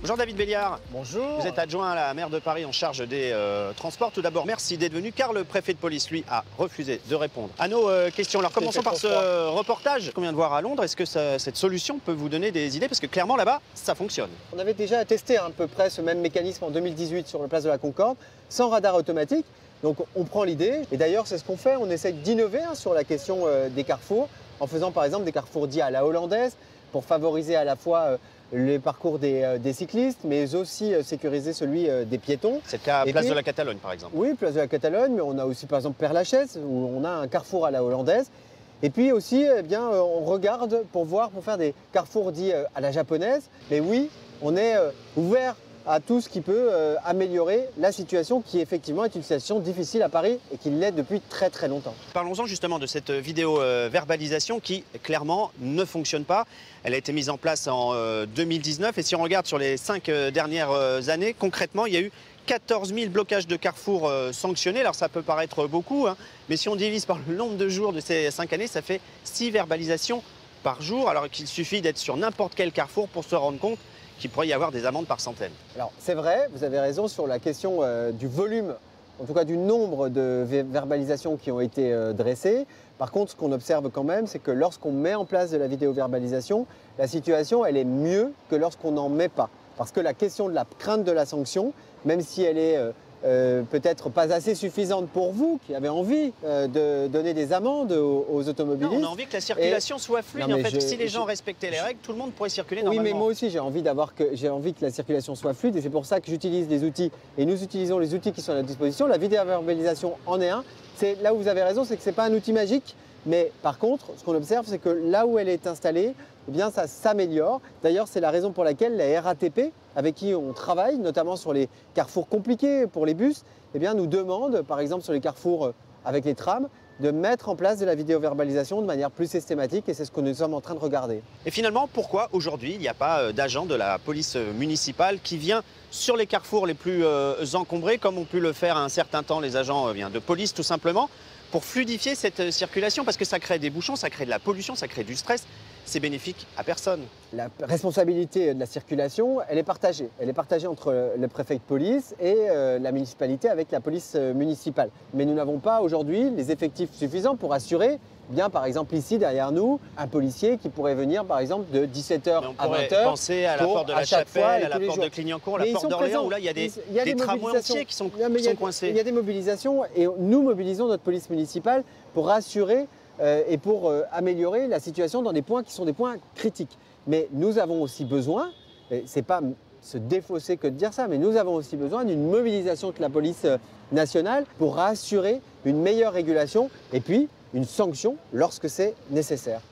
Bonjour David Béliard. Bonjour. Vous êtes adjoint à la maire de Paris en charge des transports. Tout d'abord, merci d'être venu car le préfet de police, lui, a refusé de répondre à nos questions. Alors commençons par ce reportage qu'on vient de voir à Londres. Est-ce que cette solution peut vous donner des idées? Parce que clairement là-bas, ça fonctionne. On avait déjà testé à peu près ce même mécanisme en 2018 sur la place de la Concorde, sans radar automatique. Donc on prend l'idée, et d'ailleurs c'est ce qu'on fait, on essaie d'innover sur la question des carrefours, en faisant par exemple des carrefours dits à la hollandaise, pour favoriser à la fois les parcours des cyclistes, mais aussi sécuriser celui des piétons. C'est le cas à Place de la Catalogne, par exemple. Oui, Place de la Catalogne, mais on a aussi par exemple Père-Lachaise, où on a un carrefour à la hollandaise. Et puis aussi, on regarde pour faire des carrefours dits à la japonaise. Mais oui, on est ouvert à tout ce qui peut améliorer la situation qui effectivement est une situation difficile à Paris et qui l'est depuis très très longtemps. Parlons-en justement de cette vidéo verbalisation qui clairement ne fonctionne pas. Elle a été mise en place en 2019 et si on regarde sur les 5 dernières années, concrètement il y a eu 14 000 blocages de carrefour sanctionnés. Alors ça peut paraître beaucoup, hein, mais si on divise par le nombre de jours de ces 5 années, ça fait 6 verbalisations par jour, alors qu'il suffit d'être sur n'importe quel carrefour pour se rendre compte qu'il pourrait y avoir des amendes par centaines. Alors c'est vrai, vous avez raison sur la question du volume, en tout cas du nombre de verbalisations qui ont été dressées. Par contre, ce qu'on observe quand même, c'est que lorsqu'on met en place de la vidéo-verbalisation, la situation elle est mieux que lorsqu'on n'en met pas. Parce que la question de la crainte de la sanction, même si elle est peut-être pas assez suffisante pour vous, qui avez envie de donner des amendes aux automobilistes. Non, on a envie que la circulation soit fluide. En fait, si les gens respectaient les règles, tout le monde pourrait circuler normalement. Oui, mais moi aussi, j'ai envie que la circulation soit fluide et c'est pour ça que j'utilise des outils. Et nous utilisons les outils qui sont à notre disposition. La vidéo-verbalisation en est un. Là où vous avez raison, c'est que ce n'est pas un outil magique. Mais par contre, ce qu'on observe, c'est que là où elle est installée, eh bien, ça s'améliore. D'ailleurs, c'est la raison pour laquelle la RATP, avec qui on travaille, notamment sur les carrefours compliqués pour les bus, eh bien, nous demande, par exemple sur les carrefours avec les trams, de mettre en place de la vidéo-verbalisation de manière plus systématique et c'est ce que nous sommes en train de regarder. Et finalement, pourquoi aujourd'hui il n'y a pas d'agent de la police municipale qui vient sur les carrefours les plus encombrés, comme ont pu le faire à un certain temps les agents de police tout simplement, pour fluidifier cette circulation? Parce que ça crée des bouchons, ça crée de la pollution, ça crée du stress. C'est bénéfique à personne. La responsabilité de la circulation, elle est partagée. Elle est partagée entre le préfet de police et la municipalité avec la police municipale. Mais nous n'avons pas aujourd'hui les effectifs suffisants pour assurer, bien par exemple ici derrière nous, un policier qui pourrait venir par exemple de 17h à 20h. On pourrait penser à la porte de la Chapelle, à la porte de Clignancourt, à la porte d'Orléans, où là il y a des tramways entiers qui sont coincés. Il y a des mobilisations et nous mobilisons notre police municipale pour assurer et pour améliorer la situation dans des points qui sont des points critiques. Mais nous avons aussi besoin, c'est pas se défausser que de dire ça, mais nous avons aussi besoin d'une mobilisation de la police nationale pour assurer une meilleure régulation et puis une sanction lorsque c'est nécessaire.